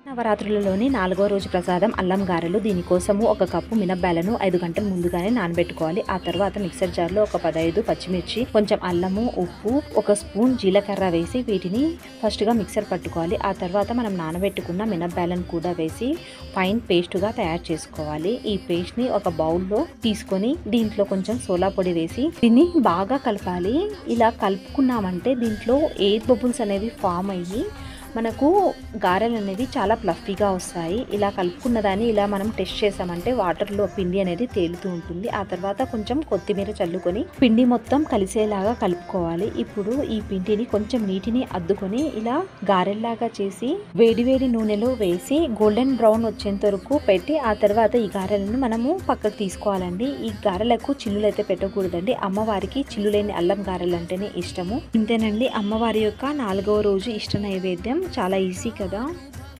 నవరాత్రులలోని 4వ రోజు ప్రసాదం అల్లం గారెలు. దీనికోసము 1 కప్పు మినపబేలను 5 గంటల ముందుగానే నానబెట్టుకోవాలి. ఆ తర్వాత మిక్సర్ జార్లో ఒక 15 పచ్చిమిర్చి, కొంచెం అల్లము, ఉప్పు, 1 స్పూన్ జీలకర్ర వేసి వీటిని ఫస్ట్గా మిక్సర్ పట్టుకోవాలి. ఆ తర్వాత మనం నానబెట్టుకున్న మినపబేలను కూడా వేసి ఫైన్ పేస్ట్గా తయారు చేసుకోవాలి. ఈ పేస్ట్ని ఒక బౌల్లో తీసుకొని దీంట్లో కొంచెం సోలా పొడి వేసి దీన్ని బాగా కలపాలి. ఇలా కలుపుకున్నామంటే దీంట్లో ఎయిర్ బబుల్స్ అనేవి ఫామ్ అయ్యి మనకు గారెలు అనేవి చాలా ఫ్లఫీగా వస్తాయి. ఇలా కలుపుకున్న దాన్ని ఇలా మనం టెస్ట్ చేసామంటే వాటర్లో పిండి అనేది తేలుతూ ఉంటుంది. ఆ తర్వాత కొంచెం కొత్తిమీర చల్లుకొని పిండి మొత్తం కలిసేలాగా కలుపుకోవాలి. ఇప్పుడు ఈ పిండిని కొంచెం నీటిని అద్దుకొని ఇలా గారెల్లాగా చేసి వేడివేడి నూనెలో వేసి గోల్డెన్ బ్రౌన్ వచ్చేంత వరకు పెట్టి ఆ తర్వాత ఈ గారెలను మనము పక్కకు తీసుకోవాలండి. ఈ గారెలకు చిల్లులు అయితే పెట్టకూడదండి. అమ్మవారికి చిల్లు లేని అల్లం గారెలు అంటేనే ఇష్టము. ఇంతేనండి అమ్మవారి యొక్క 4వ రోజు ఇష్ట నైవేద్యం. చాలా ఈజీ కదా.